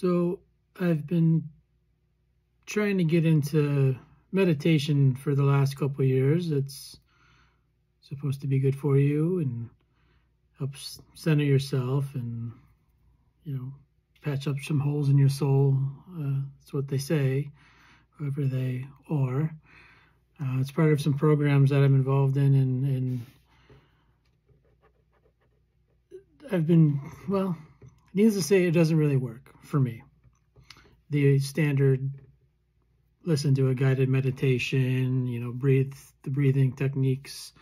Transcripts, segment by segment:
So I've been trying to get into meditation for the last couple of years. It's supposed to be good for you and helps center yourself and, patch up some holes in your soul. That's what they say, whoever they are. It's part of some programs that I'm involved in, and I've been, needless to say, it doesn't really work for me. The standard listen to a guided meditation, breathe the breathing techniques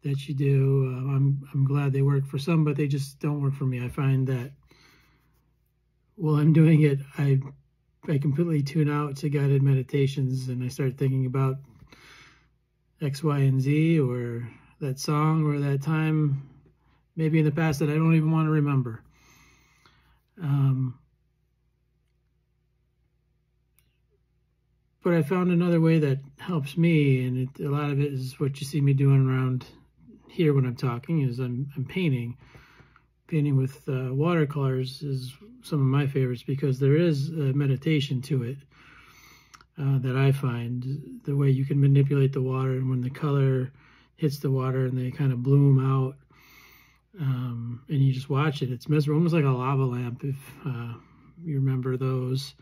that you do. I'm glad they work for some, but they just don't work for me. I find that while I'm doing it, I completely tune out to guided meditations and I start thinking about X, Y, and Z, or that song or that time maybe in the past that I don't even want to remember. But I found another way that helps me, and a lot of it is what you see me doing around here when I'm talking, is I'm painting. Painting with watercolors is some of my favorites because there is a meditation to it that I find. The way you can manipulate the water, and when the color hits the water and they kind of bloom out, and you just watch it. It's mesmerizing, almost like a lava lamp, if you remember those.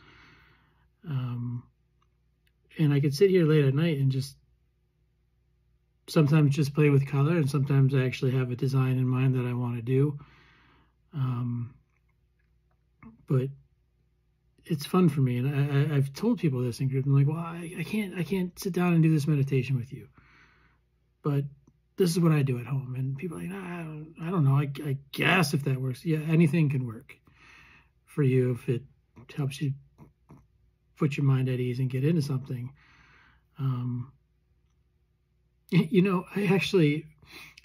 And I could sit here late at night and just sometimes just play with color, and sometimes I actually have a design in mind that I want to do. But it's fun for me, and I've told people this in group. I'm like, well, I can't sit down and do this meditation with you, but this is what I do at home. And people are like, nah, I don't know. I guess if that works. Yeah, anything can work for you if it helps you put your mind at ease and get into something. I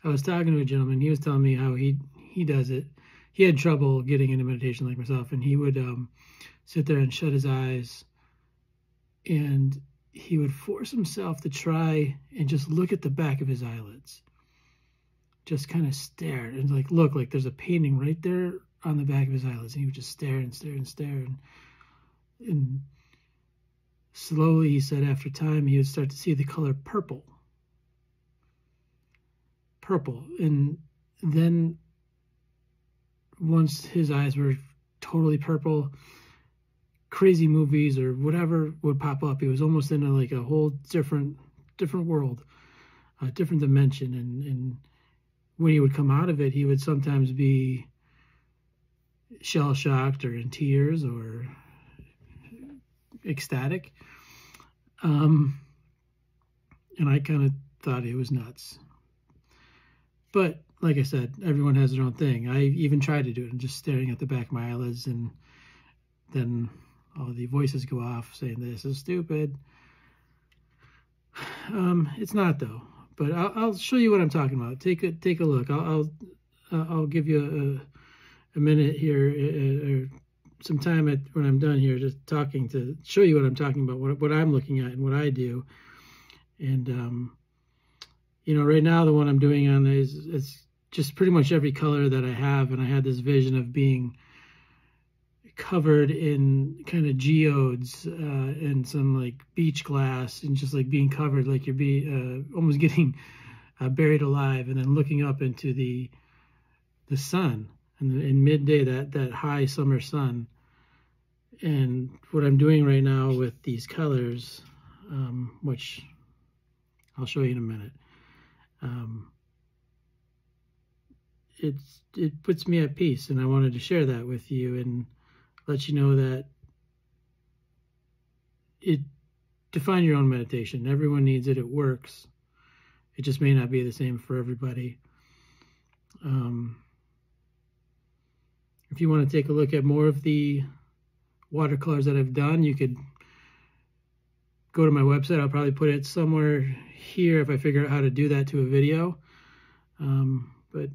was talking to a gentleman. He was telling me how he does it. He had trouble getting into meditation like myself, and he would sit there and shut his eyes, and he would force himself to try and just look at the back of his eyelids. Just kind of stare and look like there's a painting right there on the back of his eyelids, and he would just stare and stare and stare, and slowly, he said, after time, he would start to see the color purple. And then once his eyes were totally purple, crazy movies or whatever would pop up. He was almost in a whole different world, a different dimension. And when he would come out of it, he would sometimes be shell-shocked or in tears or ecstatic. And I kind of thought it was nuts. But like I said, everyone has their own thing. I even tried to do it and just staring at the back of my eyelids, and then all the voices go off saying this is stupid. It's not though. But I'll show you what I'm talking about. Take a look. I'll give you a minute here or some time when I'm done here, just talking, to show you what I'm talking about, what I'm looking at and what I do. And right now the one I'm doing on is just pretty much every color that I have, and I had this vision of being covered in kind of geodes and some beach glass, and just being covered like you're almost getting buried alive, and then looking up into the sun, and in midday, that high summer sun. And what I'm doing right now with these colors, which I'll show you in a minute, it puts me at peace, and I wanted to share that with you and let you know that define your own meditation. Everyone needs it. It works. It just may not be the same for everybody. If you want to take a look at more of the watercolors that I've done, you could go to my website. I'll probably put it somewhere here if I figure out how to do that to a video. But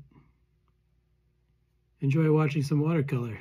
enjoy watching some watercolor.